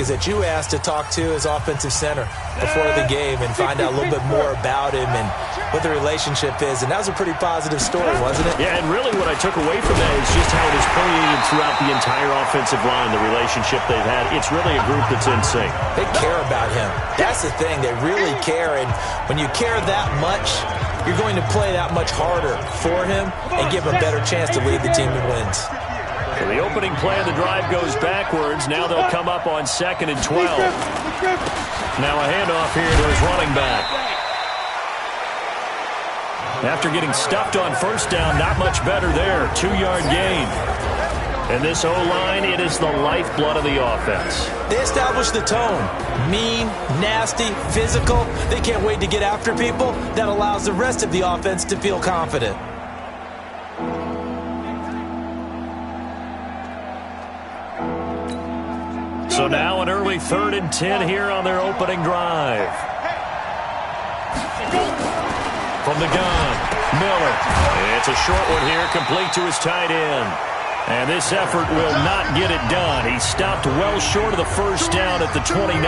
is that you asked to talk to his offensive center before the game and find out a little bit more about him and what the relationship is. And that was a pretty positive story, wasn't it? Yeah, and really what I took away from that is just how it has permeated throughout the entire offensive line, the relationship they've had. It's really a group that's in sync. They care about him. That's the thing. They really care. And when you care that much, you're going to play that much harder for him and give him a better chance to lead the team to wins. So the opening play of the drive goes backwards. Now they'll come up on 2nd and 12. Now a handoff here to his running back. After getting stuffed on first down, not much better there. 2-yard gain. And this O-line, it is the lifeblood of the offense. They established the tone. Mean, nasty, physical. They can't wait to get after people. That allows the rest of the offense to feel confident. So now an early 3rd and 10 here on their opening drive. From the gun, Miller. It's a short one here, complete to his tight end. And this effort will not get it done. He stopped well short of the first down at the 29.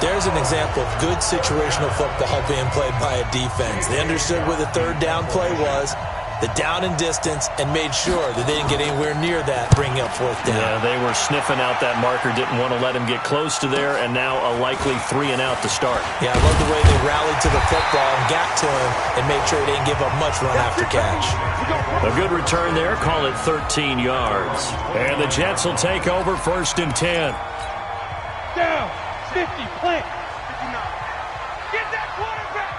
There's an example of good situational football being played by a defense. They understood where the 3rd down play was, the down and distance, and made sure that they didn't get anywhere near that, bringing up 4th down. Yeah, they were sniffing out that marker, didn't want to let him get close to there, and now a likely 3 and out to start. Yeah, I love the way they rallied to the football and got to him and made sure they didn't give up much run after catch. A good return there, call it 13 yards. And the Jets will take over 1st and 10. Down, 50, plant. 59. Get that quarterback.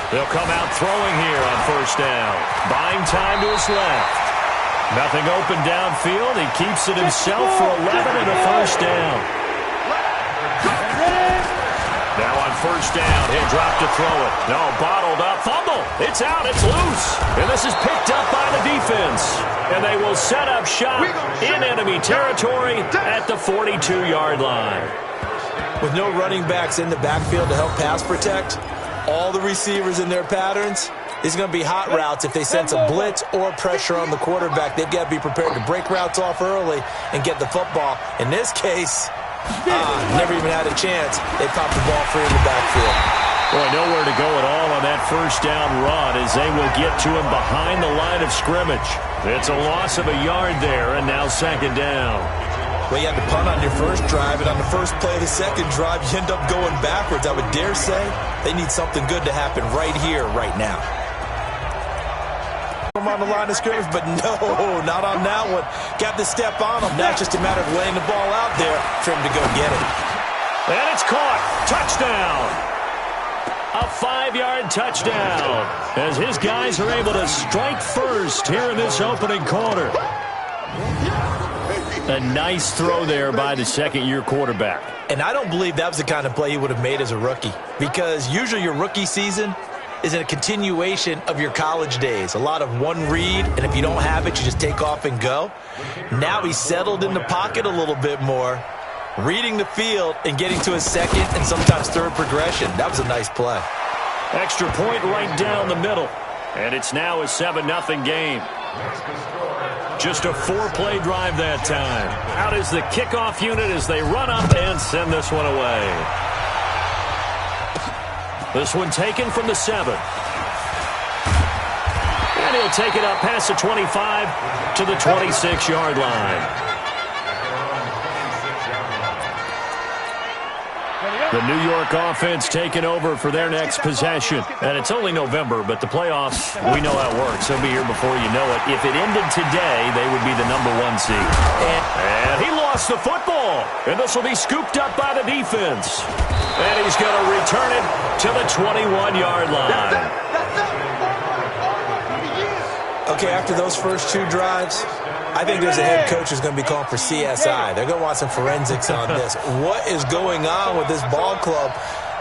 They'll come out throwing here on 1st down. Buying time to his left. Nothing open downfield. He keeps it himself for 11 and a 1st down. Now on 1st down, he'll drop to throw it. No, bottled up. Fumble. It's out. It's loose. And this is picked up by the defense. And they will set up shop in enemy territory at the 42-yard line. With no running backs in the backfield to help pass protect, all the receivers in their patterns, it's going to be hot routes. If they sense a blitz or pressure on the quarterback, they've got to be prepared to break routes off early and get the football. In this case, never even had a chance. They popped the ball free in the backfield. Boy, nowhere to go at all on that 1st down run as they will get to him behind the line of scrimmage. It's a loss of a yard there, and now 2nd down. Well, you had to punt on your first drive, and on the first play of the second drive, you end up going backwards. I would dare say they need something good to happen right here, right now. On the line of scrimmage, but no, not on that one. Got to step on him. Now it's just a matter of laying the ball out there for him to go get it. And it's caught. Touchdown. A 5-yard touchdown as his guys are able to strike first here in this opening quarter. A nice throw there by the 2nd-year quarterback. And I don't believe that was the kind of play he would have made as a rookie, because usually your rookie season is a continuation of your college days. A lot of one read, and if you don't have it, you just take off and go. Now he's settled in the pocket a little bit more, reading the field and getting to his 2nd and sometimes 3rd progression. That was a nice play. Extra point right down the middle. And it's now a 7-0 game. Just a 4-play drive that time. Out is the kickoff unit as they run up and send this one away. This one taken from the 7. And he'll take it up past the 25 to the 26-yard line. The New York offense taking over for their next possession. And it's only November, but the playoffs, we know how it works. They'll be here before you know it. If it ended today, they would be the #1 seed. And he lost the football. And this will be scooped up by the defense. And he's going to return it to the 21-yard line. Okay, after those first 2 drives, I think there's a head coach who's going to be calling for CSI. They're going to want some forensics on this. What is going on with this ball club?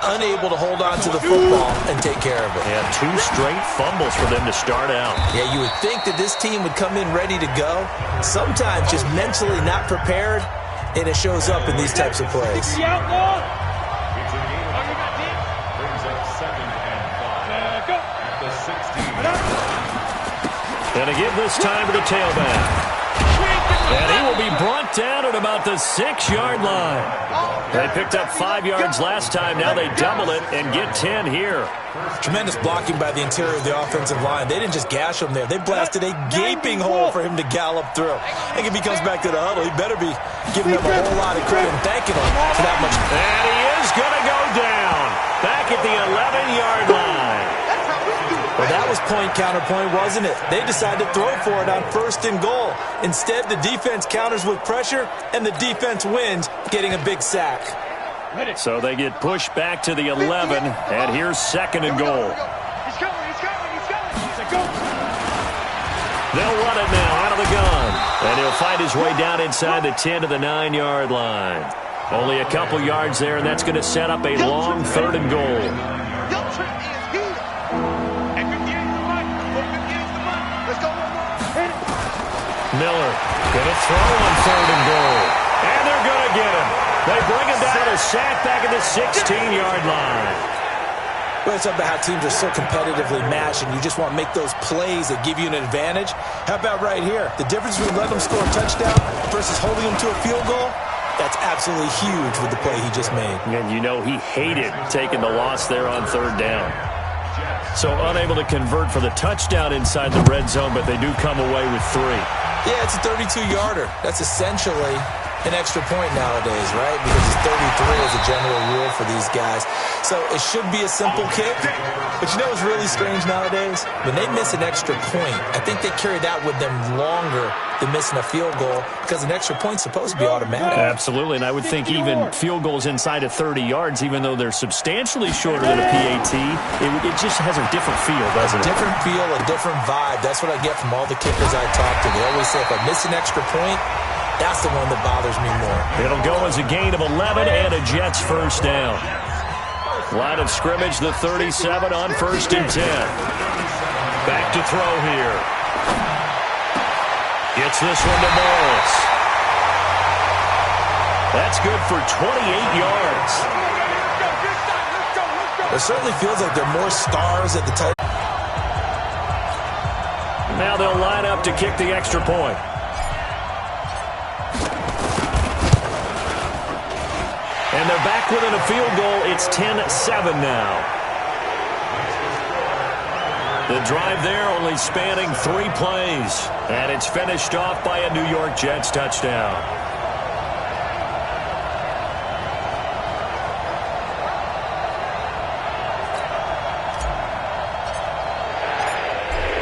Unable to hold on to the football and take care of it. And 2 straight fumbles for them to start out. Yeah, you would think that this team would come in ready to go. Sometimes just mentally not prepared, and it shows up in these types of plays. And again this time to the tailback. And he will be brought down at about the 6-yard line. They picked up 5 yards last time. Now they double it and get 10 here. Tremendous blocking by the interior of the offensive line. They didn't just gash him there. They blasted a gaping hole for him to gallop through. I think if he comes back to the huddle, he better be giving them a whole lot of credit and thanking them for that much. And he is going to go down back at the 11-yard line. Well, that was point counterpoint, wasn't it? They decided to throw for it on 1st and goal. Instead, the defense counters with pressure, and the defense wins, getting a big sack. So they get pushed back to the 11, and here's 2nd and goal. He's coming. They'll run it now out of the gun, and he'll find his way down inside the 10 to the 9-yard line. Only a couple yards there, and that's going to set up a long 3rd and goal. Miller going to throw on 3rd and goal. And they're going to get him. They bring him down a sack back at the 16-yard line. Well, it's about how teams are so competitively matched, and you just want to make those plays that give you an advantage. How about right here? The difference between letting them score a touchdown versus holding them to a field goal, that's absolutely huge with the play he just made. And you know he hated taking the loss there on 3rd down. So unable to convert for the touchdown inside the red zone, but they do come away with 3. Yeah, it's a 32-yarder. That's essentially an extra point nowadays, right? Because it's 33 as a general rule for these guys. So it should be a simple kick. But you know what's really strange nowadays? When they miss an extra point, I think they carry that with them longer than missing a field goal because an extra point's supposed to be automatic. Absolutely, and I would think even field goals inside of 30 yards, even though they're substantially shorter than a PAT, it just has a different feel, doesn't it? A different feel, a different vibe. That's what I get from all the kickers I talk to. They always say, if I miss an extra point, that's the one that bothers me more. It'll go as a gain of 11 and a Jets 1st down. Line of scrimmage, the 37 on 1st and 10. Back to throw here. Gets this one to Morris. That's good for 28 yards. It certainly feels like there are more stars at the tight. Now they'll line up to kick the extra point. And they're back within a field goal. It's 10-7 now. The drive there only spanning 3 plays. And it's finished off by a New York Jets touchdown.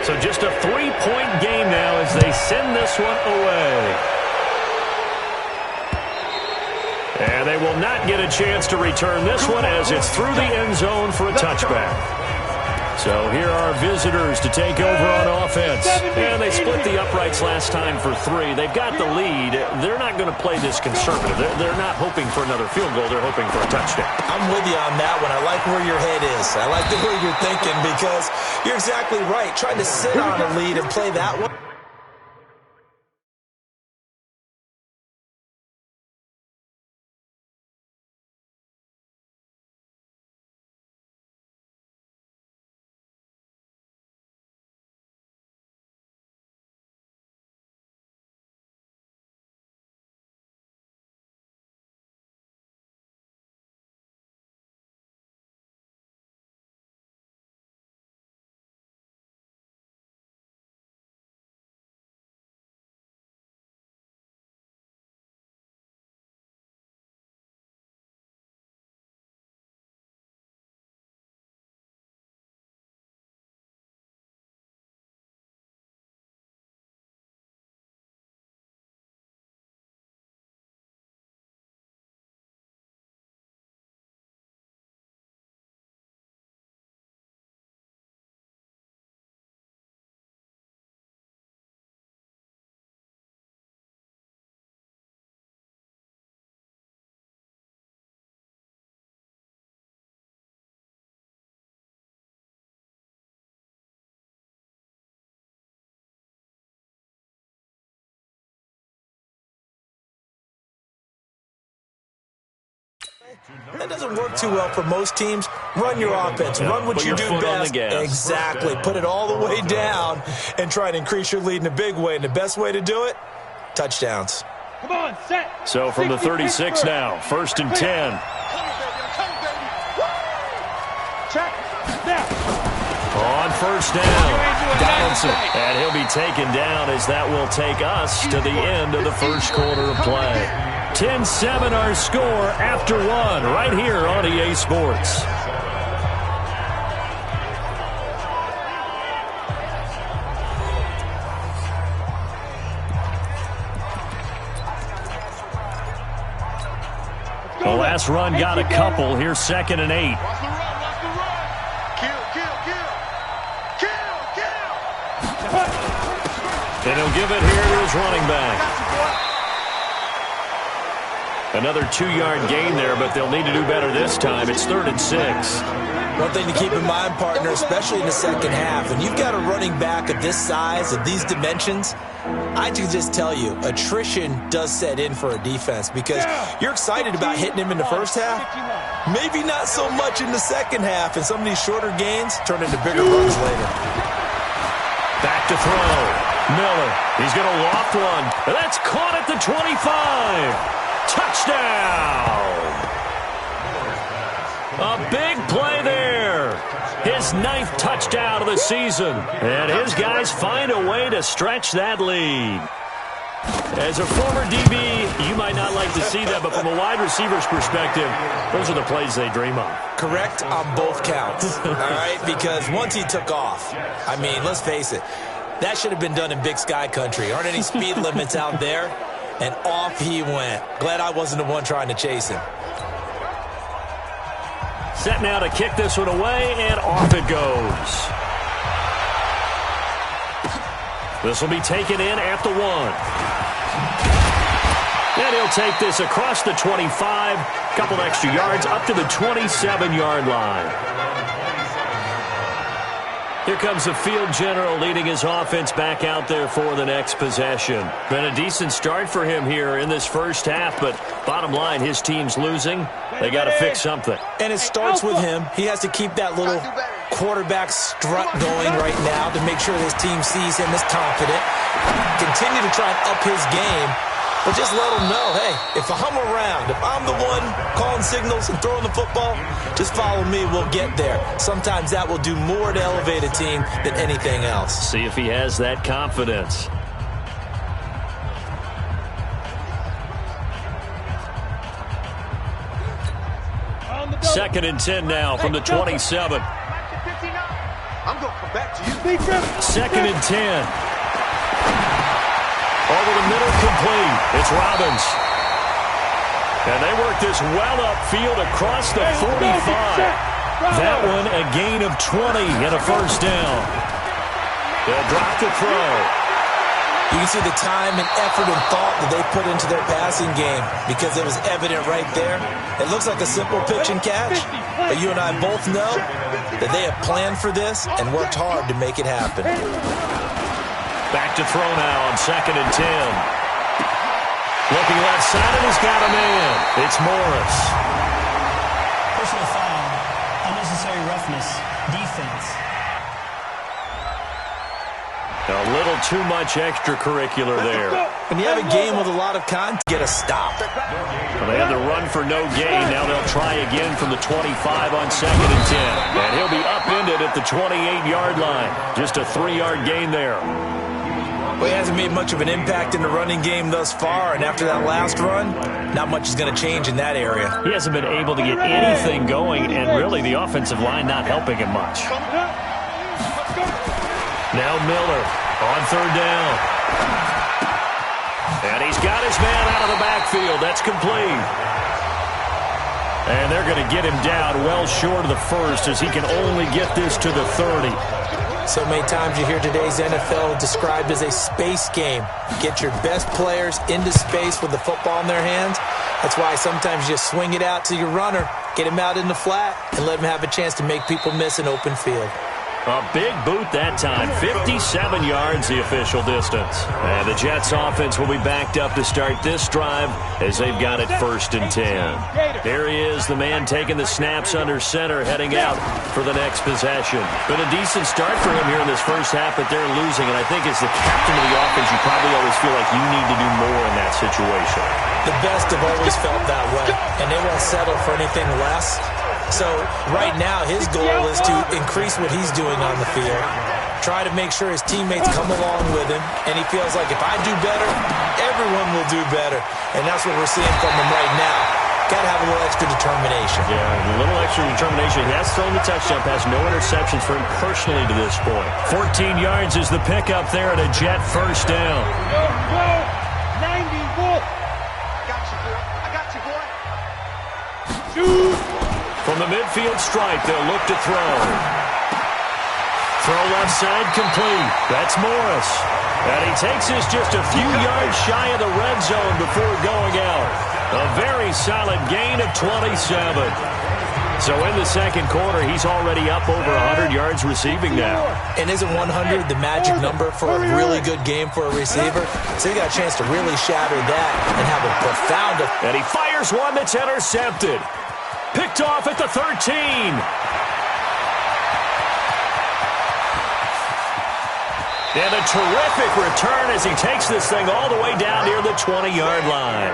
So just a 3-point game now as they send this one away. And they will not get a chance to return this one as it's through the end zone for a touchback. So here are visitors to take over on offense. And they split the uprights last time for 3. They've got the lead. They're not going to play this conservative. They're not hoping for another field goal. They're hoping for a touchdown. I'm with you on that one. I like where your head is. I like the way you're thinking because you're exactly right. Trying to sit on a lead and play that one. That doesn't work too well for most teams. Run your offense. Run what you do best. Exactly. Put it all the way down and try to increase your lead in a big way. And the best way to do it, touchdowns. Come on, set. So from the 36 now, 1st and 10. Check. Now. On 1st down, Donaldson. And he'll be taken down as that will take us to the end of the first quarter of play. 10-7 our score after one right here on EA Sports. The last run got a couple. Here's 2nd and 8. Watch the run, watch the run. Kill, kill, kill. Kill, kill. And he'll give it here to his running back. Another 2-yard gain there, but they'll need to do better this time. It's 3rd and 6. One thing to keep in mind, partner, especially in the second half, and you've got a running back of this size, of these dimensions, I can just tell you, attrition does set in for a defense because you're excited about hitting him in the first half. Maybe not so much in the second half, and some of these shorter gains turn into bigger runs later. Back to throw. Miller, he's going to loft one. That's caught at the 25. Touchdown! A big play there. His 9th touchdown of the season. And his guys find a way to stretch that lead. As a former DB, you might not like to see that, but from a wide receiver's perspective, those are the plays they dream of. Correct on both counts, all right? Because once he took off, I mean, let's face it, that should have been done in Big Sky country. Aren't any speed limits out there? And off he went. Glad I wasn't the one trying to chase him. Set now to kick this one away, and off it goes. This will be taken in at the 1. And he'll take this across the 25, couple extra yards up to the 27-yard line. Here comes the field general leading his offense back out there for the next possession. Been a decent start for him here in this first half, but bottom line, his team's losing. They got to fix something. And it starts with him. He has to keep that little quarterback strut going right now to make sure his team sees him as confident. Continue to try and up his game, but just let him know, hey, if I'm around, if I'm the one calling signals and throwing the football, just follow me, we'll get there. Sometimes that will do more to elevate a team than anything else. See if he has that confidence. Second and 10 now from the 27. I'm going to come back to you. 2nd and 10. Over the middle, complete. It's Robbins. And they work this well upfield across the 45. That one a gain of 20 and a first down. They'll drop the throw. You can see the time and effort and thought that they put into their passing game because it was evident right there. It looks like a simple pitch and catch, but you and I both know that they have planned for this and worked hard to make it happen. Back to throw now on 2nd and 10. Looking left side, and he's got a man. It's Morris. Personal foul, unnecessary roughness, defense. A little too much extracurricular there. When you have a game with a lot of content, get a stop. Well, they had the run for no gain. Now they'll try again from the 25 on 2nd and 10. And he'll be upended at the 28-yard line. Just a 3-yard gain there. Well, he hasn't made much of an impact in the running game thus far, and after that last run, not much is going to change in that area. He hasn't been able to get anything going, and really the offensive line not helping him much. Now Miller on 3rd down. And he's got his man out of the backfield. That's complete. And they're going to get him down well short of the first as he can only get this to the 30. So many times you hear today's NFL described as a space game. Get your best players into space with the football in their hands. That's why sometimes you just swing it out to your runner, get him out in the flat, and let him have a chance to make people miss an open field. A big boot that time. 57 yards the official distance. And the Jets offense will be backed up to start this drive as they've got it 1st and 10. There he is, the man taking the snaps under center, heading out for the next possession. Been a decent start for him here in this first half, but they're losing. And I think as the captain of the offense, you probably always feel like you need to do more in that situation. The best have always felt that way, and they won't settle for anything less. So right now his goal is to increase what he's doing on the field, try to make sure his teammates come along with him, and he feels like if I do better, everyone will do better. And that's what we're seeing from him right now. Got to have a little extra determination. Yeah, a little extra determination. He has thrown the touchdown pass, no interceptions for him personally to this point. 14 yards is the pickup there at a Jet 1st down. Go, 90, I got you, boy. Shoot. From the midfield stripe, they'll look to throw. Throw left side complete. That's Morris. And he takes us just a few yards shy of the red zone before going out. A very solid gain of 27. So in the second quarter, he's already up over 100 yards receiving now. And isn't 100 the magic number for a really good game for a receiver? So he got a chance to really shatter that and have a profound effect. And he fires one that's intercepted. Picked off at the 13. And a terrific return as he takes this thing all the way down near the 20-yard line.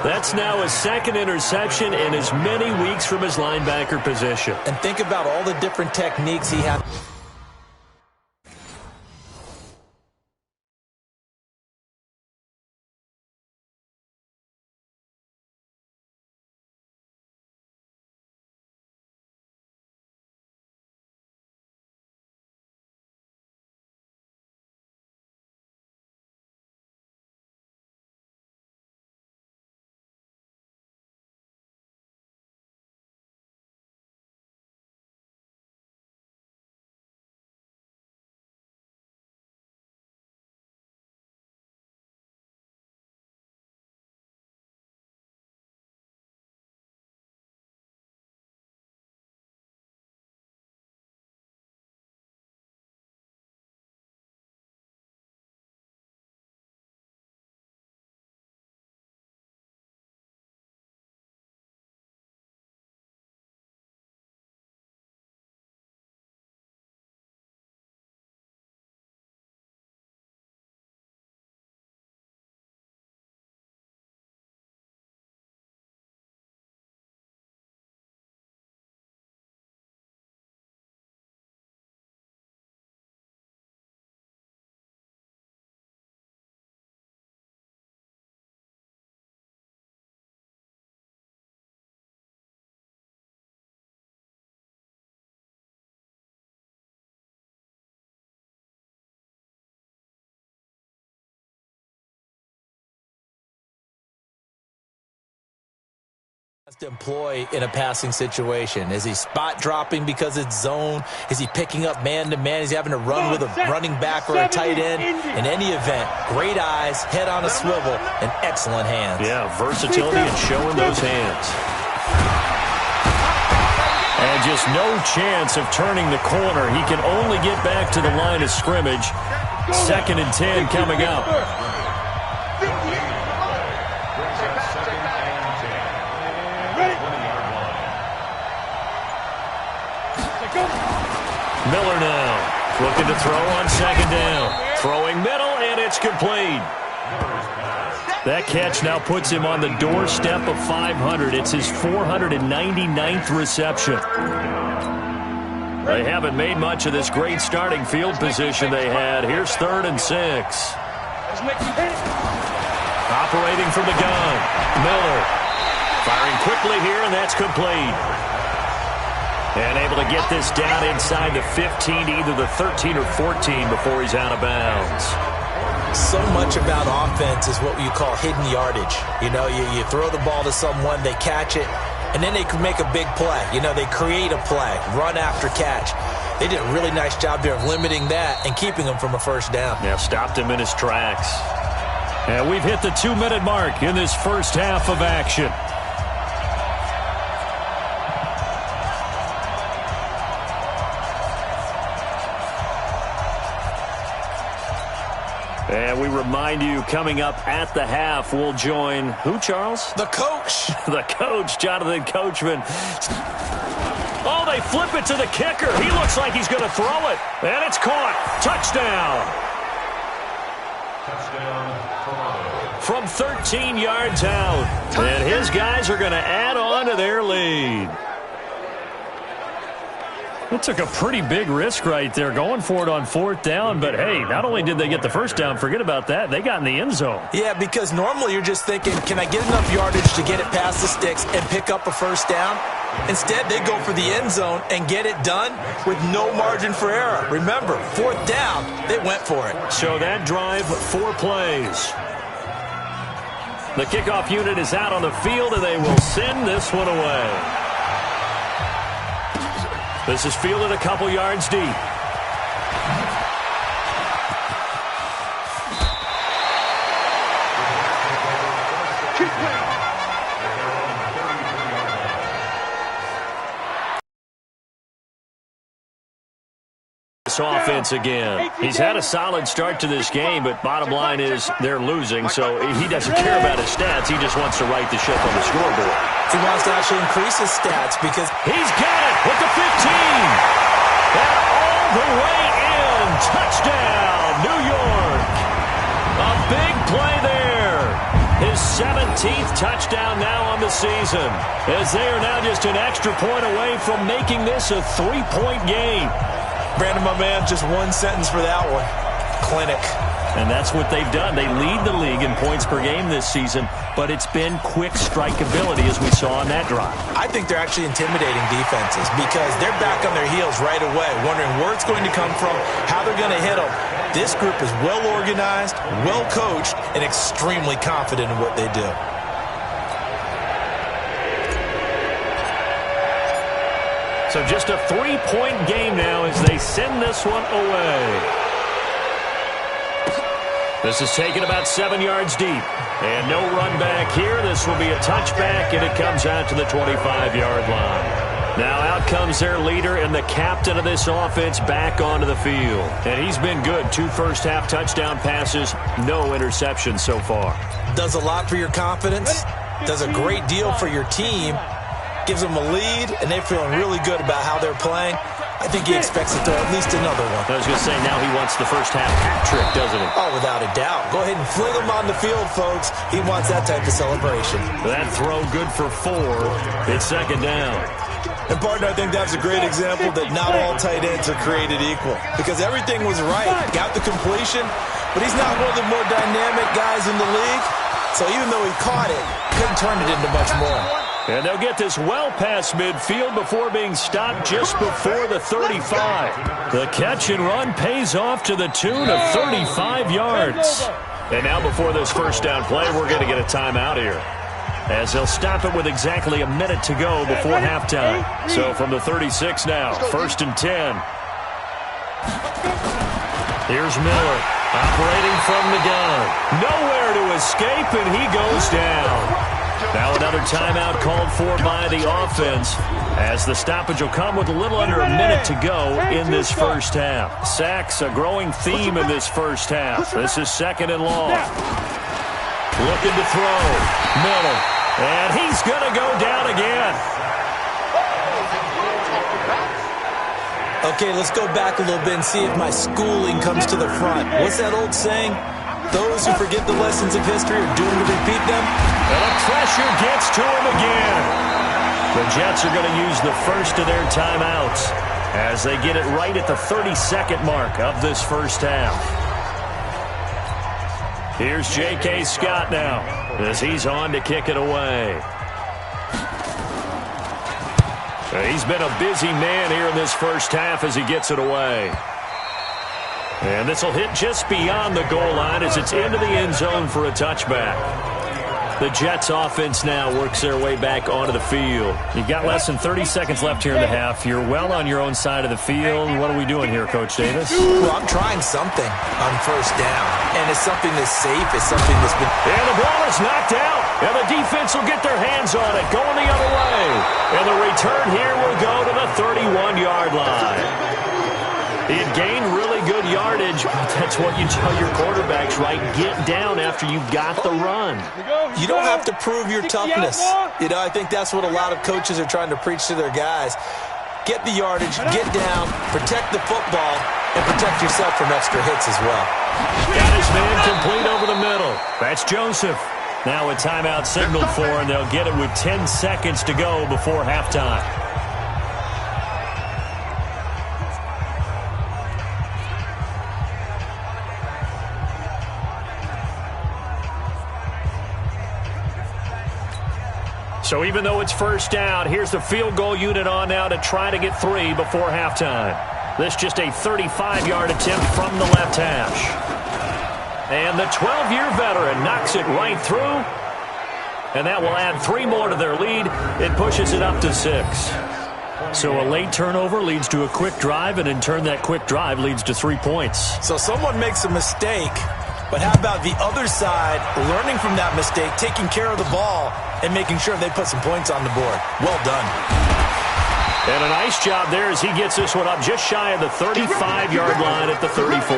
That's now his 2nd interception in as many weeks from his linebacker position. And think about all the different techniques he had. To employ in a passing situation? Is he spot dropping because it's zone? Is he picking up man-to-man? Is he having to run with a running back or a tight end? In any event, great eyes, head on a swivel, and excellent hands. Yeah, versatility and showing those hands. And just no chance of turning the corner. He can only get back to the line of scrimmage. 2nd and 10 coming up. Miller now looking to throw on 2nd down. Throwing middle, and it's complete. That catch now puts him on the doorstep of 500. It's his 499th reception. They haven't made much of this great starting field position they had. Here's 3rd and 6. Operating from the gun. Miller firing quickly here, and that's complete. And able to get this down inside the 15 to either the 13 or 14 before he's out of bounds. So much about offense is what you call hidden yardage. You know, you throw the ball to someone, they catch it, and then they can make a big play. You know, they create a play, run after catch. They did a really nice job there of limiting that and keeping him from a 1st down. Yeah, stopped him in his tracks. And we've hit the 2-minute mark in this first half of action. And we remind you, coming up at the half, we'll join who, Charles? The coach. The coach, Jonathan Coachman. Oh, they flip it to the kicker. He looks like he's going to throw it. And it's caught. Touchdown. From 13 yards out. And his guys are going to add on to their lead. It took a pretty big risk right there going for it on 4th down. But, hey, not only did they get the first down, forget about that, they got in the end zone. Yeah, because normally you're just thinking, can I get enough yardage to get it past the sticks and pick up a first down? Instead, they go for the end zone and get it done with no margin for error. Remember, 4th down, they went for it. So that drive, 4 plays. The kickoff unit is out on the field, and they will send this one away. This is fielded a couple yards deep. Offense again. He's had a solid start to this game, but bottom line is they're losing, so he doesn't care about his stats. He just wants to right the ship on the scoreboard. He wants to actually increase his stats because he's got it with the 15. And all the way in. Touchdown, New York. A big play there. His 17th touchdown now on the season, as they are now just an extra point away from making this a 3-point game. Brandon, my man, just one sentence for that one. Clinic. And that's what they've done. They lead the league in points per game this season, but it's been quick strikeability as we saw on that drive. I think they're actually intimidating defenses because they're back on their heels right away, wondering where it's going to come from, how they're going to hit them. This group is well organized, well coached, and extremely confident in what they do. So just a 3-point game now as they send this one away. This is taken about 7 yards deep. And no run back here. This will be a touchback, and it comes out to the 25-yard line. Now out comes their leader and the captain of this offense back onto the field. And he's been good. 2 first-half touchdown passes, no interceptions so far. Does a lot for your confidence. Does a great deal for your team. Gives them a lead, and they're feeling really good about how they're playing. I think he expects to throw at least another one. I was going to say, now he wants the first-half hat trick, doesn't he? Oh, without a doubt. Go ahead and fling him on the field, folks. He wants that type of celebration. That throw good for 4. It's 2nd down. And, partner, I think that's a great example that not all tight ends are created equal. Because everything was right. Got the completion, but he's not one of the more dynamic guys in the league. So even though he caught it, couldn't turn it into much more. And they'll get this well past midfield before being stopped just before the 35. The catch and run pays off to the tune of 35 yards. And now before this first down play, we're going to get a timeout here, as they'll stop it with exactly a minute to go before halftime. So from the 36 now, 1st and 10. Here's Miller operating from the gun. Nowhere to escape, and he goes down. Now another timeout called for by the offense, as the stoppage will come with a little under a minute to go in this first half. Sacks, a growing theme in this first half. This is 2nd and long. Looking to throw. Miller. And he's going to go down again. Okay, let's go back a little bit and see if my schooling comes to the front. What's that old saying? Those who forget the lessons of history are doomed to repeat them. And the pressure gets to him again. The Jets are going to use the first of their timeouts as they get it right at the 32nd mark of this first half. Here's J.K. Scott now as he's on to kick it away. He's been a busy man here in this first half as he gets it away. And this will hit just beyond the goal line as it's into the end zone for a touchback. The Jets offense now works their way back onto the field. You've got less than 30 seconds left here in the half. You're well on your own side of the field. What are we doing here, Coach Davis? Well, I'm trying something on first down. And it's something that's safe. It's something that's been... And the ball is knocked out. And the defense will get their hands on it, going the other way. And the return here will go to the 31-yard line. He had gained really good yards yardage, but that's what you tell your quarterbacks, right? Get down after you've got the run. You don't have to prove your toughness. I think that's what a lot of coaches are trying to preach to their guys. Get the yardage, get down, protect the football, and protect yourself from extra hits as well. Got his man complete over the middle. That's Joseph. Now a timeout signaled for, and they'll get it with 10 seconds to go before halftime. So even though it's first down, here's the field goal unit on now to try to get 3 before halftime. This just a 35-yard attempt from the left hash. And the 12-year veteran knocks it right through. And that will add 3 more to their lead. It pushes it up to 6. So a late turnover leads to a quick drive, and in turn that quick drive leads to 3 points. So someone makes a mistake, but how about the other side learning from that mistake, taking care of the ball, and making sure they put some points on the board? Well done. And a nice job there as he gets this one up just shy of the 35-yard line at the 34.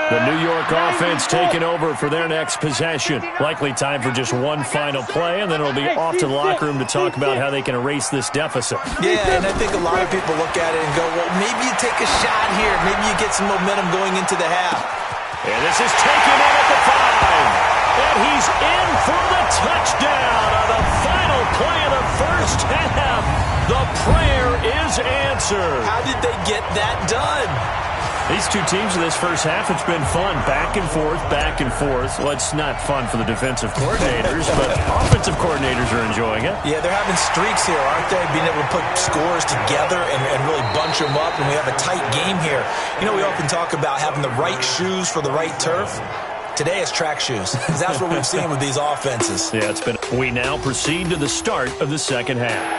The New York offense taking over for their next possession. Likely time for just one final play, and then it'll be off to the locker room to talk about how they can erase this deficit. Yeah, and I think a lot of people look at it and go, well, maybe you take a shot here. Maybe you get some momentum going into the half. And this is taken in at the 5. And he's in for the touchdown on the final play of the first half. The prayer is answered. How did they get that done? These two teams in this first half, it's been fun. Back and forth, back and forth. Well, it's not fun for the defensive coordinators, but offensive coordinators are enjoying it. Yeah, they're having streaks here, aren't they? Being able to put scores together and really bunch them up, and we have a tight game here. We often talk about having the right shoes for the right turf. Today it's track shoes, because that's what we've seen with these offenses. Yeah, it's been. We now proceed to the start of the second half.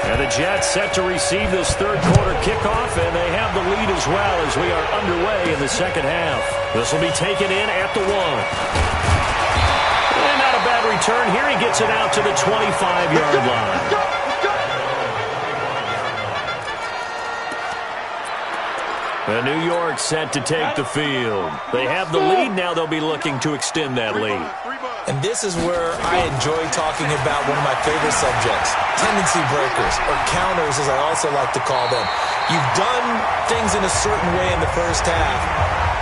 And the Jets set to receive this third quarter kickoff, and they have the lead as well as we are underway in the second half. This will be taken in at the 1. And not a bad return here. He gets it out to the 25-yard line. And New York set to take the field. They have the lead. Now they'll be looking to extend that lead. And this is where I enjoy talking about one of my favorite subjects, tendency breakers, or counters as I also like to call them. You've done things in a certain way in the first half,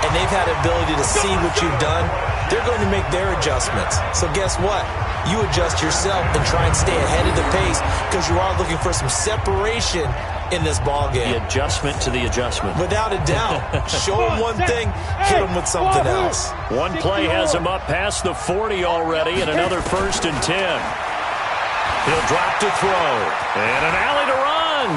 and they've had the ability to see what you've done. They're going to make their adjustments. So guess what? You adjust yourself and try and stay ahead of the pace because you are looking for some separation in this ball game. The adjustment to the adjustment. Without a doubt. Show them one thing, hit them with something else. One play has him up past the 40 already, and another 1st and 10. He'll drop to throw. And an alley to run.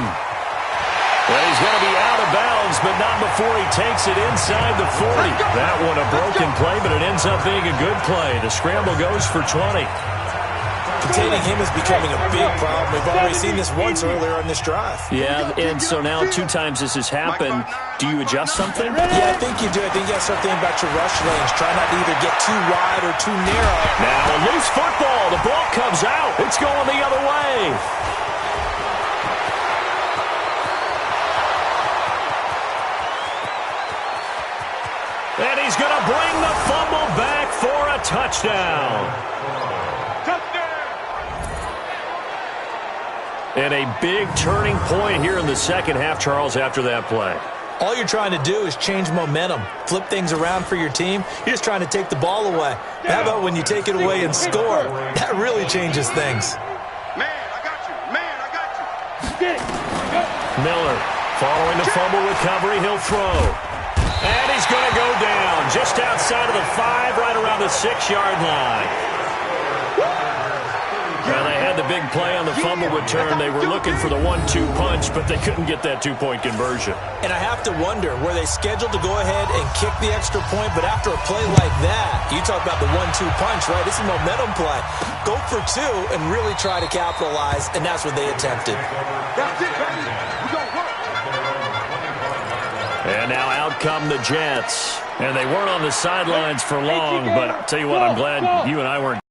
Well, he's going to be out of bounds, but not before he takes it inside the 40. That one a broken play, but it ends up being a good play. The scramble goes for 20. Containing him is becoming a big problem. We've already seen this once earlier on this drive. Yeah, and so now 2 times this has happened. Do you adjust something? Yeah, I think you do. I think you have something about your rush lanes. Try not to either get too wide or too narrow. Now a loose football. The ball comes out. It's going the other way. And he's going to bring the fumble back for a touchdown. And a big turning point here in the second half, Charles, after that play. All you're trying to do is change momentum, flip things around for your team. You're just trying to take the ball away. How about when you take it away and score? That really changes things. Man, I got you. Man, I got you. Miller following the fumble recovery. He'll throw. And he's going to go down just outside of the 5, right around the 6-yard line. Well, they had the big play on the fumble return. They were looking for the 1-2 punch, but they couldn't get that 2-point conversion. And I have to wonder, were they scheduled to go ahead and kick the extra point? But after a play like that, you talk about the 1-2 punch, right? It's a momentum play. Go for 2 and really try to capitalize, and that's what they attempted. That's it, baby. We gonna work. And now out come the Jets. And they weren't on the sidelines for long, but I'll tell you what, I'm glad you and I weren't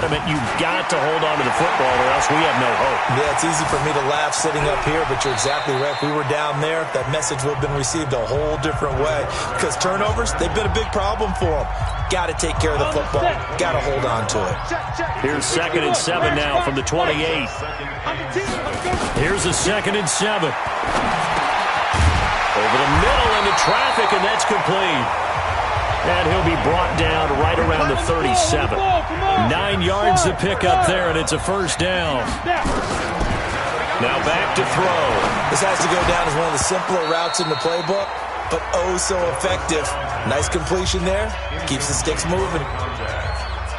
adamant, you've got to hold on to the football or else we have no hope. Yeah, it's easy for me to laugh sitting up here, but you're exactly right. If we were down there, that message would have been received a whole different way. Because turnovers, they've been a big problem for them. Got to take care of the football. Got to hold on to it. Here's 2nd and 7 now from the 28. Here's a 2nd and 7. Over the middle into traffic, and that's complete. And he'll be brought down right around the 37. 9 yards to pick up there, and it's a first down. Now back to throw. This has to go down as one of the simpler routes in the playbook, but oh so effective. Nice completion there. Keeps the sticks moving.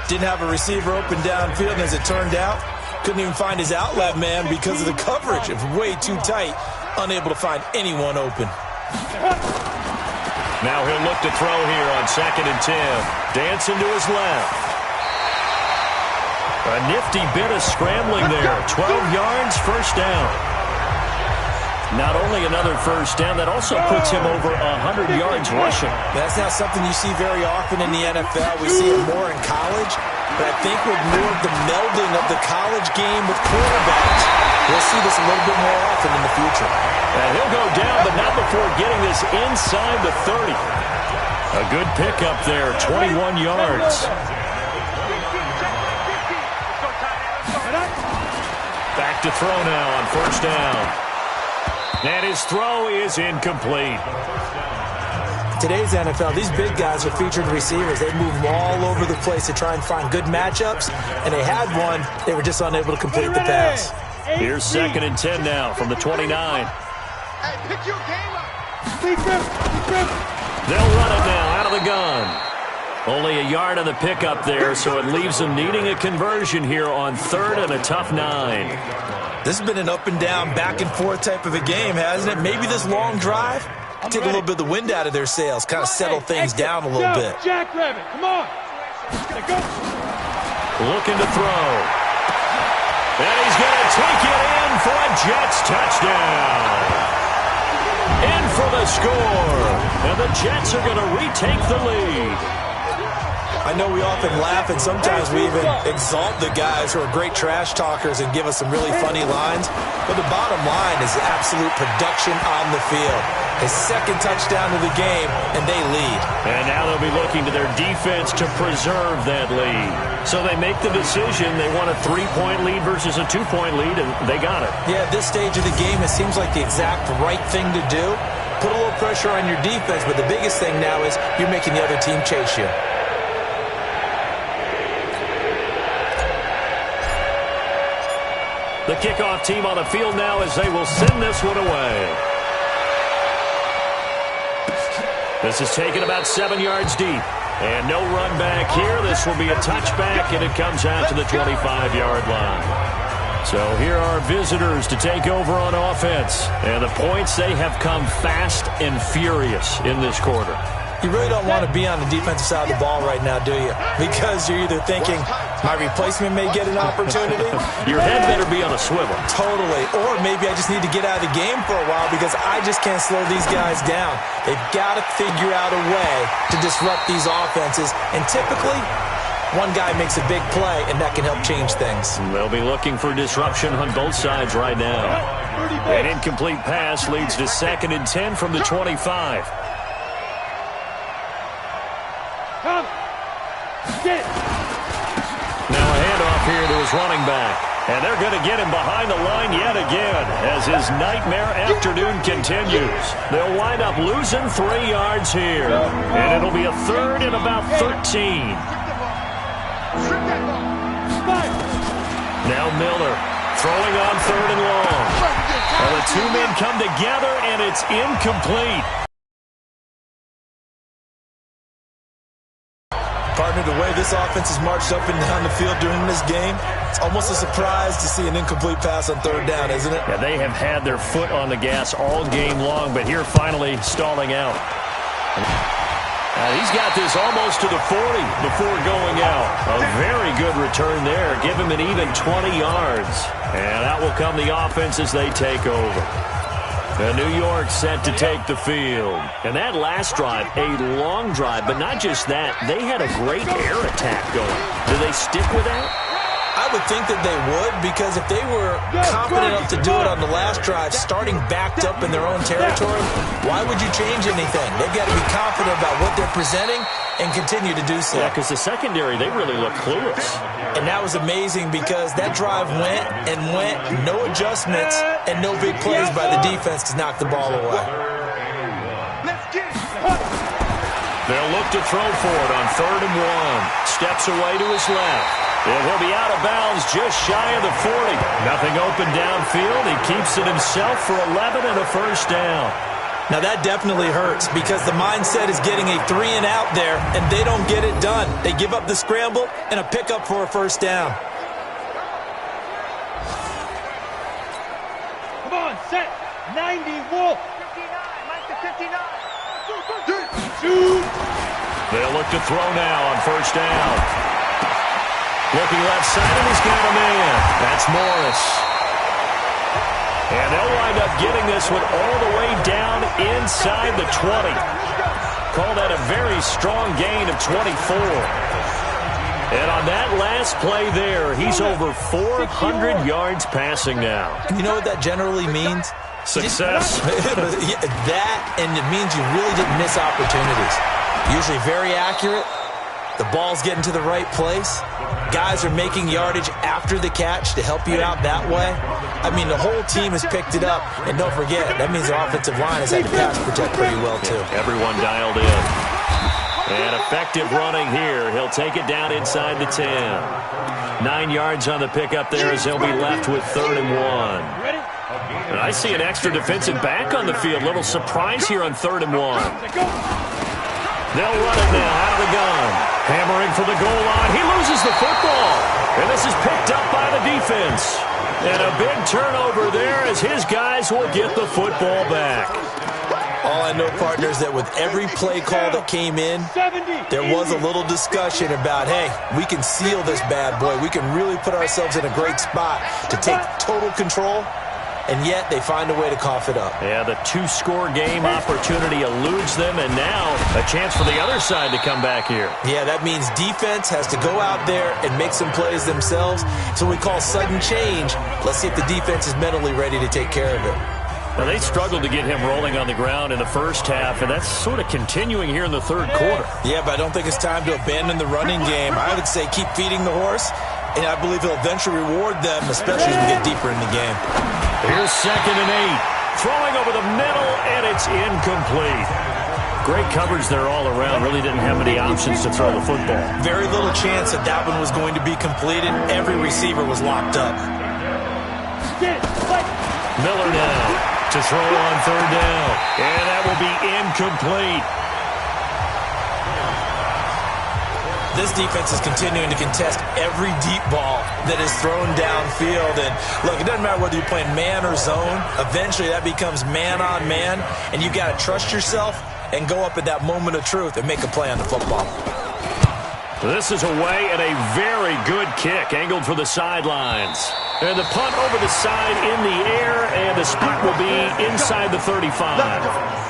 Didn't have a receiver open downfield, and as it turned out, couldn't even find his outlet man because of the coverage. It was way too tight. Unable to find anyone open. Now he'll look to throw here on 2nd and 10. Dancing to his left. A nifty bit of scrambling there. 12 yards, first down. Not only another first down, that also puts him over 100 yards rushing. That's not something you see very often in the NFL. We see it more in college, but I think with more of the melding of the college game with quarterbacks, we'll see this a little bit more often in the future. And he'll go down, but not before getting this inside the 30. A good pickup there, 21 yards. Back to throw now on first down. And his throw is incomplete. Today's NFL, these big guys are featured receivers. They move all over the place to try and find good matchups, and they had one. They were just unable to complete the pass. Here's 2nd and 10 now from the 29. Hey, pick your game up. They'll run it now out of the gun. Only a yard on the pickup there, so it leaves them needing a conversion here on 3rd and a tough 9. This has been an up and down, back and forth type of a game, hasn't it? Maybe this long drive, take a little bit of the wind out of their sails, kind of settle things down a little bit. Jackrabbit, come on. Go. Looking to throw. And he's going to take it in for a Jets touchdown. In for the score. And the Jets are going to retake the lead. I know we often laugh, and sometimes we even exalt the guys who are great trash talkers and give us some really funny lines. But the bottom line is absolute production on the field. His 2nd touchdown of the game, and they lead. And now they'll be looking to their defense to preserve that lead. So they make the decision. They want a 3-point lead versus a 2-point lead, and they got it. Yeah, at this stage of the game, it seems like the exact right thing to do. Put a little pressure on your defense, but the biggest thing now is you're making the other team chase you. The kickoff team on the field now as they will send this one away. This is taken about 7 yards deep. And no run back here. This will be a touchback, and it comes out to the 25-yard line. So here are visitors to take over on offense. And the points, they have come fast and furious in this quarter. You really don't want to be on the defensive side of the ball right now, do you? Because you're either thinking, my replacement may get an opportunity. Your head better be on a swivel. Totally. Or maybe I just need to get out of the game for a while because I just can't slow these guys down. They've got to figure out a way to disrupt these offenses. And typically, one guy makes a big play, and that can help change things. They'll be looking for disruption on both sides right now. An incomplete pass leads to 2nd and 10 from the 25. Now a handoff here to his running back. And they're going to get him behind the line yet again as his nightmare afternoon continues. They'll wind up losing 3 yards here. And it'll be a 3rd and about 13. Now Miller throwing on 3rd and long. And the two men come together, and it's incomplete. Partner, the way this offense has marched up and down the field during this game, it's almost a surprise to see an incomplete pass on 3rd down, isn't it? Yeah, they have had their foot on the gas all game long, but here finally stalling out. He's got this almost to the 40 before going out. A very good return there. Give him an even 20 yards. And out will come the offense as they take over. New York set to take the field. And that last drive, a long drive, but not just that. They had a great air attack going. Do they stick with that? I would think that they would, because if they were confident enough to do it on the last drive, starting backed up in their own territory, why would you change anything? They've got to be confident about what they're presenting and continue to do so. Yeah, because the secondary, they really look clueless. And that was amazing because that drive went and went, no adjustments and no big plays by the defense to knock the ball away. They'll look to throw for it on 3rd and 1. Steps away to his left. And he'll be out of bounds just shy of the 40. Nothing open downfield. He keeps it himself for 11 and a first down. Now that definitely hurts because the mindset is getting a 3 and out there, and they don't get it done. They give up the scramble and a pickup for a first down. Come on, set. 90, Wolf. 59, Mike to 59. Shoot. They'll look to throw now on first down. Looking left side, and he's got a man. That's Morris. And they'll wind up getting this one all the way down inside the 20. Call that a very strong gain of 24. And on that last play there, he's over 400 yards passing now. You know what that generally means? Success. That, and it means you really didn't miss opportunities. Usually very accurate. The ball's getting to the right place. Guys are making yardage after the catch to help you out that way. I mean, the whole team has picked it up. And don't forget, that means the offensive line has had to pass protect pretty well, too. Everyone dialed in. And effective running here. He'll take it down inside the 10. 9 yards on the pickup there as he'll be left with 3rd and 1. And I see an extra defensive back on the field. Little surprise here on 3rd and 1. They'll run it now out of the gun. Hammering for the goal line. He loses the football. And this is picked up by the defense. And a big turnover there as his guys will get the football back. All I know, partners, that with every play call that came in, there was a little discussion about, hey, we can seal this bad boy. We can really put ourselves in a great spot to take total control. And yet they find a way to cough it up. Yeah, the 2-score game opportunity eludes them, and now a chance for the other side to come back here. Yeah, that means defense has to go out there and make some plays themselves. So we call sudden change. Let's see if the defense is mentally ready to take care of it. Now, they struggled to get him rolling on the ground in the first half, and that's sort of continuing here in the 3rd quarter. Yeah, but I don't think it's time to abandon the running game. I would say keep feeding the horse, and I believe he'll eventually reward them, especially as we get deeper in the game. Here's 2nd and 8. Throwing over the middle, and it's incomplete. Great coverage there all around. Really didn't have many options to throw the football. Very little chance that that one was going to be completed. Every receiver was locked up. Miller now to throw on 3rd down. And that will be incomplete. This defense is continuing to contest every deep ball that is thrown downfield. And look, it doesn't matter whether you're playing man or zone. Eventually that becomes man on man, and you got to trust yourself and go up at that moment of truth and make a play on the football. This is away and a very good kick, angled for the sidelines. And the punt over the side in the air, and the split will be inside the 35.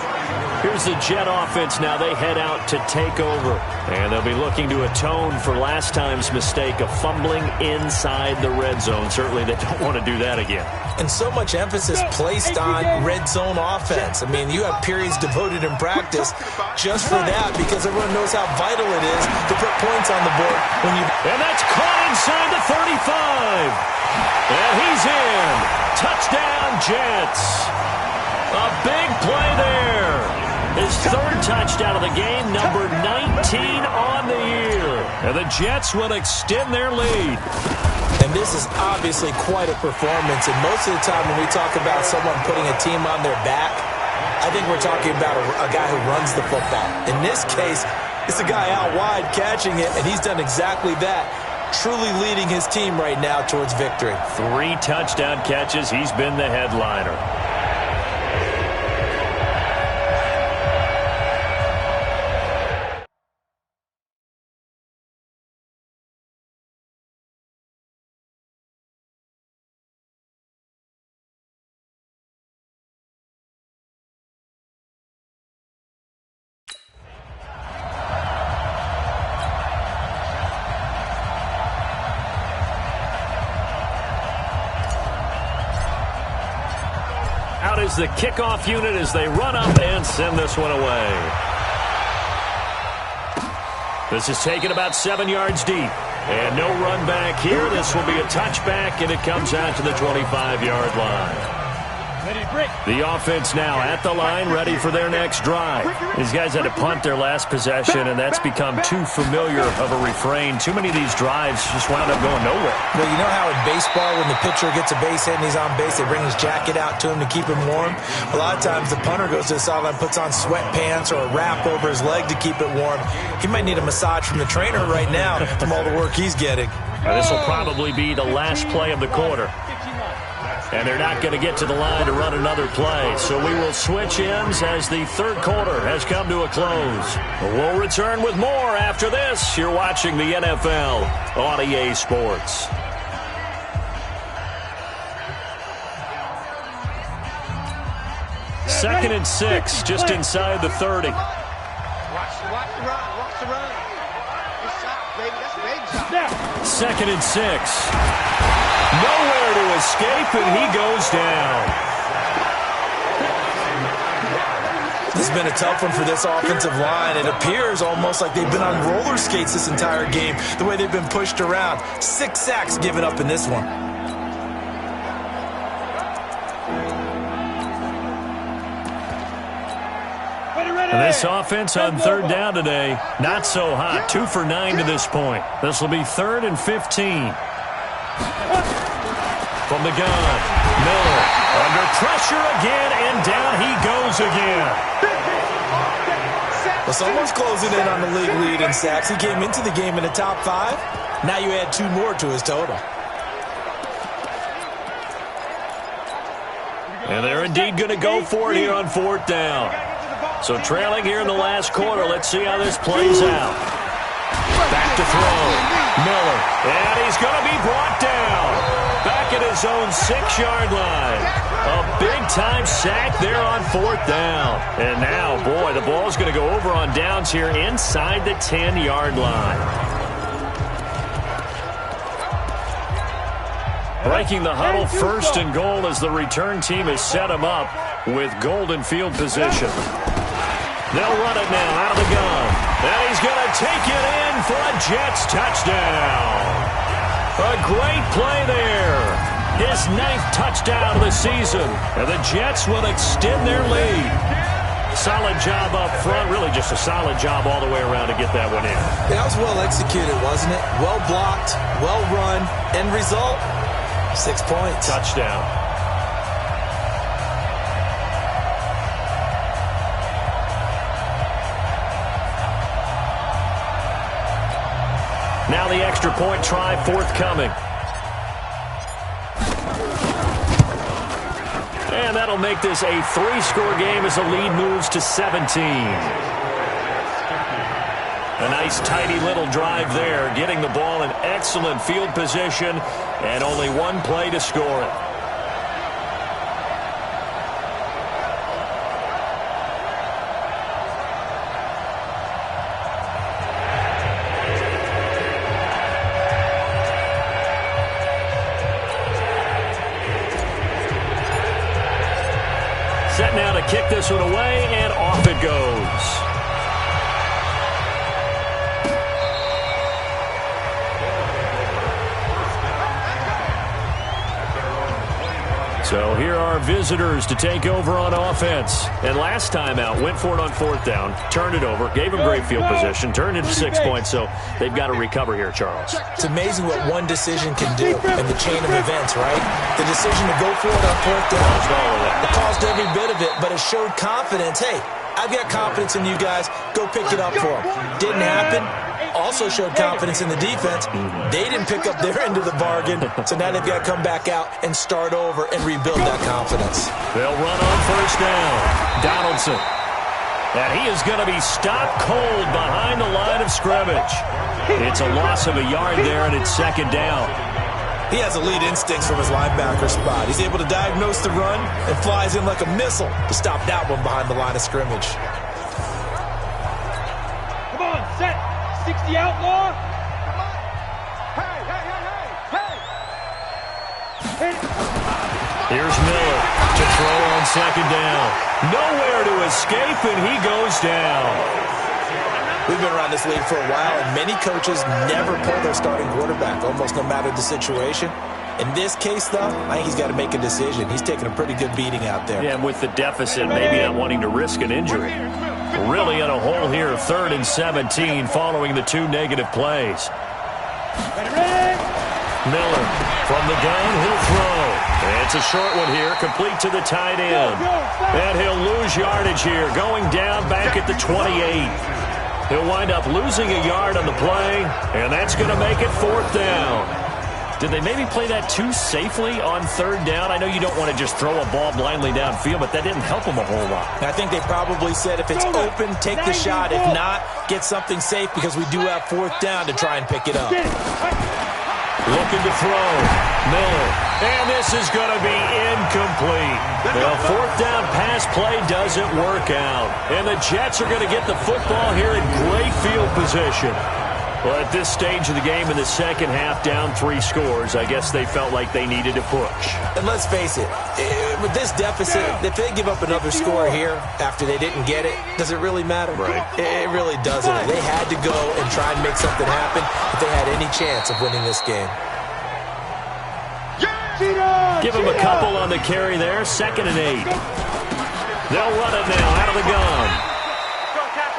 Here's the Jet offense now. They head out to take over. And they'll be looking to atone for last time's mistake of fumbling inside the red zone. Certainly they don't want to do that again. And so much emphasis placed on red zone offense. I mean, you have periods devoted in practice just for that because everyone knows how vital it is to put points on the board when you... And that's caught inside the 35. And he's in. Touchdown, Jets. A big play there. His 3rd touchdown of the game, number 19 on the year. And the Jets will extend their lead. And this is obviously quite a performance. And most of the time when we talk about someone putting a team on their back, I think we're talking about a guy who runs the football. In this case, it's a guy out wide catching it, and he's done exactly that. Truly leading his team right now towards victory. 3 touchdown catches. He's been the headliner. is the kickoff unit as they run up and send this one away. This is taken about 7 yards deep. And no run back here. This will be a touchback, and it comes out to the 25-yard line. The offense now at the line, ready for their next drive. These guys had to punt their last possession, and that's become too familiar of a refrain. Too many of these drives just wound up going nowhere. Well, you know how in baseball, when the pitcher gets a base hit and he's on base, they bring his jacket out to him to keep him warm? A lot of times the punter goes to the sideline, puts on sweatpants or a wrap over his leg to keep it warm. He might need a massage from the trainer right now from all the work he's getting. This will probably be the last play of the quarter. And they're not going to get to the line to run another play. So we will switch ends as the third quarter has come to a close. We'll return with more after this. You're watching the NFL on EA Sports. Second and 6, just inside the 30. Watch the run. Watch the run. Good shot, baby. That's a baby shot. Second and 6. Nowhere to escape, and he goes down. This has been a tough one for this offensive line. It appears almost like they've been on roller skates this entire game, the way they've been pushed around. 6 sacks given up in this one. And this offense on third down today, not so hot. 2 for 9 to this point. This will be 3rd and 15. From the gun, Miller under pressure again, and down he goes again. Well, someone's closing in on the league lead in sacks. He came into the game in the top 5. Now you add 2 more to his total. And they're indeed going to go for it here on 4th down. So trailing here in the last quarter. Let's see how this plays out. Back to throw. Miller. And he's going to be brought down. Back at his own 6-yard line. A big-time sack there on 4th down. And now, boy, the ball's going to go over on downs here inside the 10-yard line. Breaking the huddle, 1st and goal as the return team has set him up with golden field position. They'll run it now out of the gun. And he's going to take it in for a Jets touchdown. A great play there. His 9th touchdown of the season. And the Jets will extend their lead. Solid job up front. Really just a solid job all the way around to get that one in. That was well executed, wasn't it? Well blocked, well run. End result, 6 points. Touchdown. Now the extra point try forthcoming. And that'll make this a 3-score game as the lead moves to 17. A nice tidy little drive there, getting the ball in excellent field position and only 1 play to score it. Set now to kick this one away, and off it goes. So here are visitors to take over on offense. And last time out, went for it on 4th down, turned it over, gave them great field position, turned it to 6 points, so they've got to recover here, Charles. It's amazing what one decision can do in the chain of events, right? The decision to go for it on 4th down, it caused every bit of it, but it showed confidence. Hey, I've got confidence in you guys. Go pick it up for them. Didn't happen. Also showed confidence in the defense. They didn't pick up their end of the bargain, so now they've got to come back out and start over and rebuild that confidence. They'll run on 1st down. Donaldson. And he is going to be stopped cold behind the line of scrimmage. It's a loss of a yard there, and it's 2nd down. He has elite instincts from his linebacker spot. He's able to diagnose the run and flies in like a missile to stop that one behind the line of scrimmage. Come on, set. 60 outlaw. Hey. Here's Miller to throw on on second down. Nowhere to escape, and he goes down. We've been around this league for a while, and many coaches never pull their starting quarterback, almost no matter the situation. In this case, though, I think he's got to make a decision. He's taking a pretty good beating out there. Yeah, and with the deficit, maybe not wanting to risk an injury. Really in a hole here, 3rd and 17, following the 2 negative plays. Miller from the gun, he'll throw. It's a short one here, complete to the tight end. And he'll lose yardage here, going down back at the 28. He'll wind up losing a yard on the play, and that's going to make it 4th down. Did they maybe play that too safely on 3rd down? I know you don't want to just throw a ball blindly downfield, but that didn't help them a whole lot. I think they probably said if it's open, take the shot. If not, get something safe because we do have 4th down to try and pick it up. Looking to throw. Miller. And this is going to be incomplete. The 4th down pass play doesn't work out. And the Jets are going to get the football here in great field position. Well, at this stage of the game in the second half, down 3 scores, I guess they felt like they needed to push. And let's face it, with this deficit, if they give up another score here after they didn't get it, does it really matter? Right. It really doesn't. They had to go and try and make something happen if they had any chance of winning this game. Give him a couple on the carry there, 2nd and 8. They'll run it now out of the gun.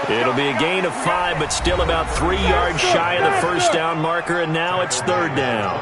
It'll be a gain of 5, but still about 3 yards shy of the 1st down marker, and now it's 3rd down.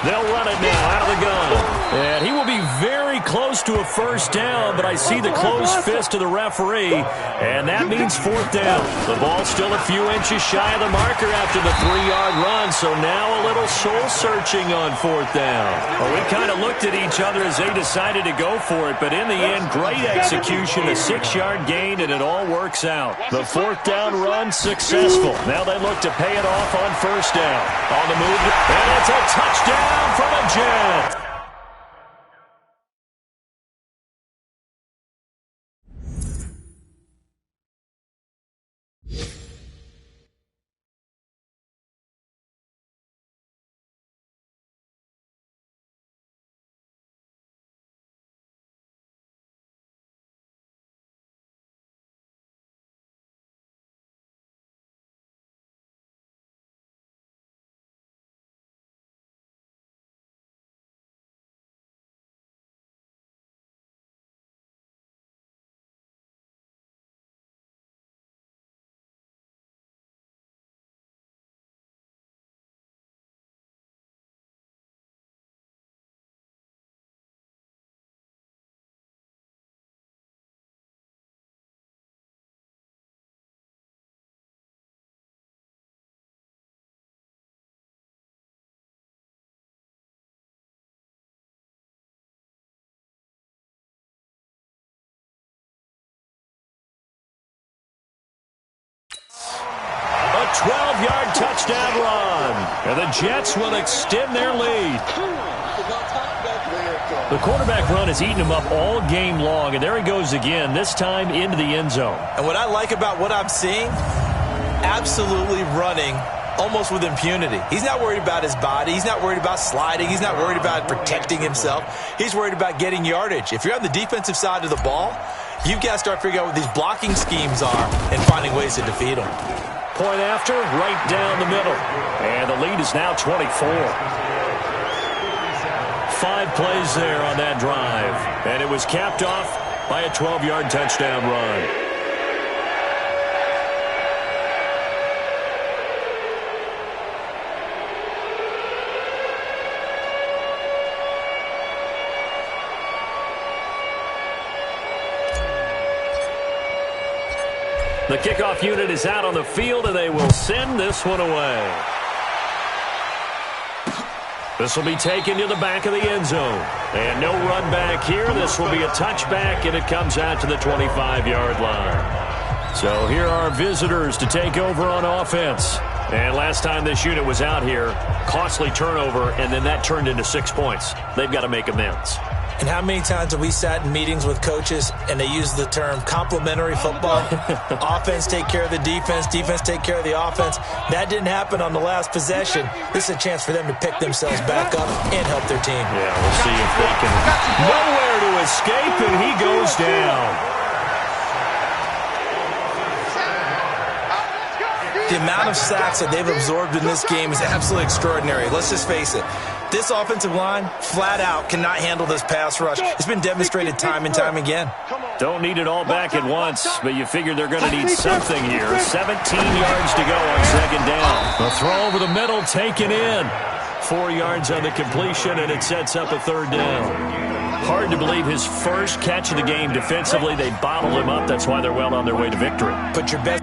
They'll run it now out of the gun. And he will be very close to a 1st down, but I see the closed fist of the referee, and that means 4th down. The ball's still a few inches shy of the marker after the 3-yard run, so now a little soul-searching on 4th down. Well, we kind of looked at each other as they decided to go for it, but in the end, great execution, a 6-yard gain, and it all works out. The 4th down run successful. Now they look to pay it off on 1st down. On the move, and it's a touchdown for the Jets. A 12-yard touchdown run. And the Jets will extend their lead. The quarterback run has eaten him up all game long, and there he goes again, this time into the end zone. And what I like about what I'm seeing, absolutely running almost with impunity. He's not worried about his body. He's not worried about sliding. He's not worried about protecting himself. He's worried about getting yardage. If you're on the defensive side of the ball, you've got to start figuring out what these blocking schemes are and finding ways to defeat them. Point after, right down the middle. And the lead is now 24. 5 plays there on that drive. And it was capped off by a 12-yard touchdown run. The kickoff unit is out on the field, and they will send this one away. This will be taken to the back of the end zone. And no run back here. This will be a touchback, and it comes out to the 25-yard line. So here are our visitors to take over on offense. And last time this unit was out here, costly turnover, and then that turned into 6 points. They've got to make amends. And how many times have we sat in meetings with coaches and they use the term complementary football? Offense take care of the defense, defense take care of the offense. That didn't happen on the last possession. This is a chance for them to pick themselves back up and help their team. Yeah, we'll see if they can. Nowhere to escape, and he goes down. The amount of sacks that they've absorbed in this game is absolutely extraordinary. Let's just face it. This offensive line, flat out, cannot handle this pass rush. It's been demonstrated time and time again. Don't need it all back at once, but you figure they're going to need something here. 17 yards to go on second down. The throw over the middle, taken in. 4 yards on the completion, and it sets up a third down. Hard to believe his first catch of the game defensively. They bottled him up. That's why they're well on their way to victory. Put your best.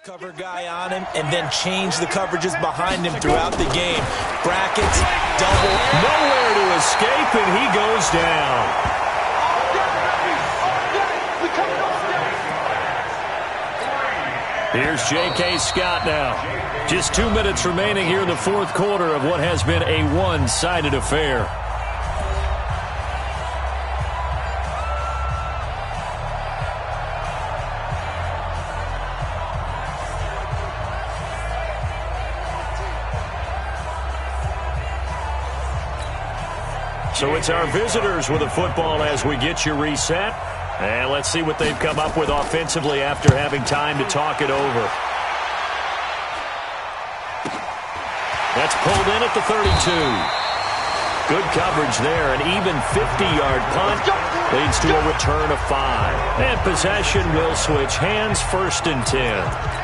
Cover guy on him and then change the coverages behind him throughout the game. Brackets, double. Nowhere to escape, and he goes down. Here's J.K. Scott now. Just 2 minutes remaining here in the fourth quarter of what has been a one-sided affair. So it's our visitors with the football as we get you reset. And let's see what they've come up with offensively after having time to talk it over. That's pulled in at the 32. Good coverage there. An even 50-yard punt leads to a return of 5. And possession will switch hands, 1st and 10.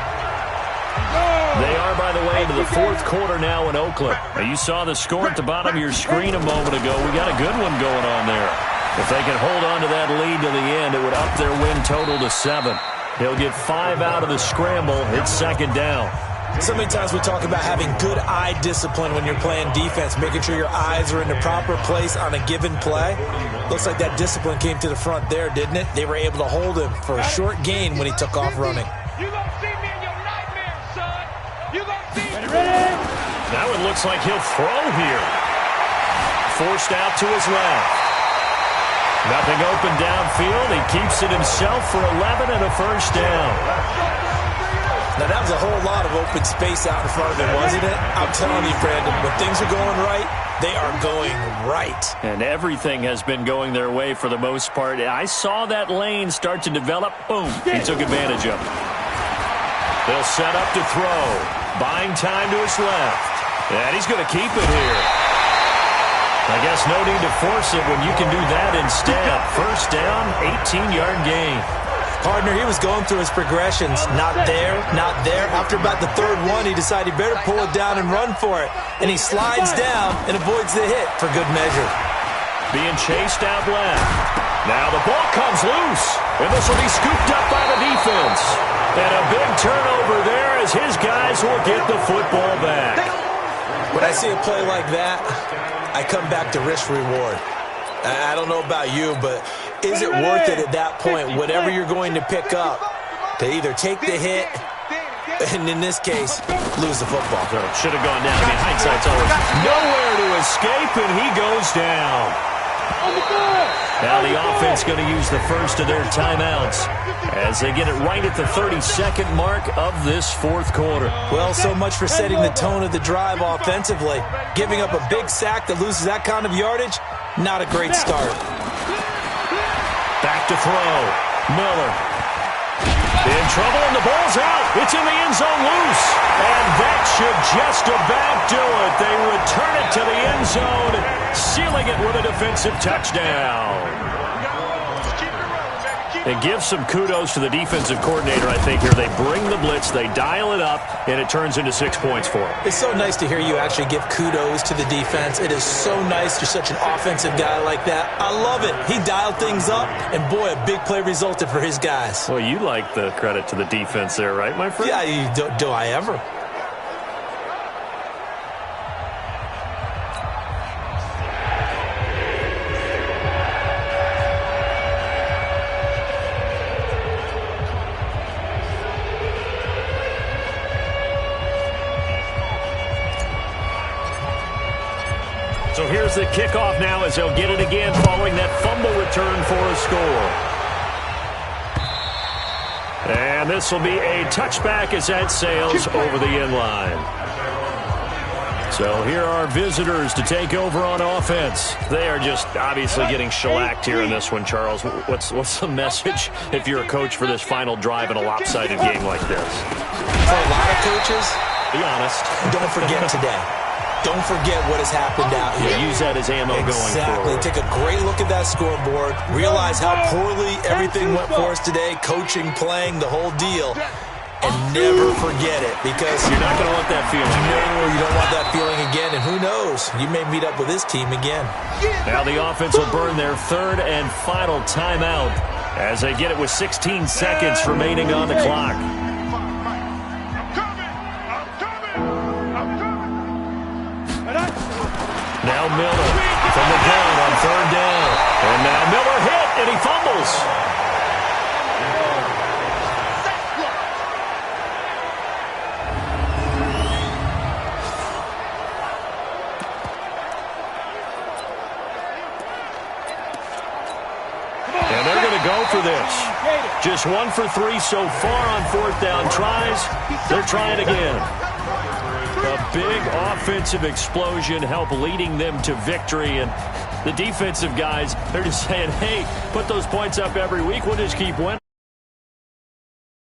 They are, by the way, into the fourth quarter now in Oakland. Now, you saw the score at the bottom of your screen a moment ago. We got a good one going on there. If they can hold on to that lead to the end, it would up their win total to 7. He'll get 5 out of the scramble. It's second down. So many times we talk about having good eye discipline when you're playing defense, making sure your eyes are in the proper place on a given play. Looks like that discipline came to the front there, didn't it? They were able to hold him for a short gain when he took off running. Now it looks like he'll throw here. Forced out to his left. Nothing open downfield. He keeps it himself for 11 and a first down. Now, that was a whole lot of open space out in front of him, wasn't it? I'm telling you, Brandon, when things are going right, they are going right. And everything has been going their way for the most part. I saw that lane start to develop. Boom. He took advantage of it. They'll set up to throw. Buying time to his left. And he's going to keep it here. I guess no need to force it when you can do that instead. First down, 18-yard gain. Partner, he was going through his progressions. Not there, not there. After about the third one, he decided he better pull it down and run for it. And he slides down and avoids the hit for good measure. Being chased out left. Now the ball comes loose. And this will be scooped up by the defense. And a big turnover there as his guys will get the football back. When I see a play like that, I come back to risk-reward. I don't know about you, but is it worth it at that point, whatever you're going to pick up, to either take the hit and, in this case, lose the football? So it should have gone down. I mean, hindsight's always nowhere to escape, and he goes down. Now the offense going to use the first of their timeouts as they get it right at the 32nd mark of this fourth quarter. Well, so much for setting the tone of the drive offensively. Giving up a big sack that loses that kind of yardage, not a great start. Back to throw. Miller. In trouble, and the ball's out. It's in the end zone loose. And that should just about do it. They return it to the end zone, sealing it with a defensive touchdown. And give some kudos to the defensive coordinator, I think, here. They bring the blitz, they dial it up, and it turns into 6 points for them. It's so nice to hear you actually give kudos to the defense. It is so nice. You're such an offensive guy like that. I love it. He dialed things up, and boy, a big play resulted for his guys. Well, you like the credit to the defense there, right, my friend? Yeah, do I ever? So here's the kickoff now as they'll get it again following that fumble return for a score. And this will be a touchback as that sails over the end line. So here are visitors to take over on offense. They are just obviously getting shellacked here in this one, Charles. What's the message if you're a coach for this final drive in a lopsided game like this? For a lot of coaches, be honest. Don't forget today. Don't forget what has happened out here. Yeah, use that as ammo going forward. Exactly. Take a great look at that scoreboard. Realize how poorly everything went for us today. Coaching, playing, the whole deal. And never forget it, because you're not going to want that feeling. No, you don't want that feeling again. And who knows? You may meet up with this team again. Now the offense will burn their third and final timeout as they get it with 16 seconds remaining on the clock. Now Miller from the gun on third down. And now Miller hit, and he fumbles. And they're going to go for this. Just 1 for 3 so far on fourth down tries. They're trying again. A big offensive explosion helped leading them to victory. And the defensive guys, they're just saying, hey, put those points up every week. We'll just keep winning.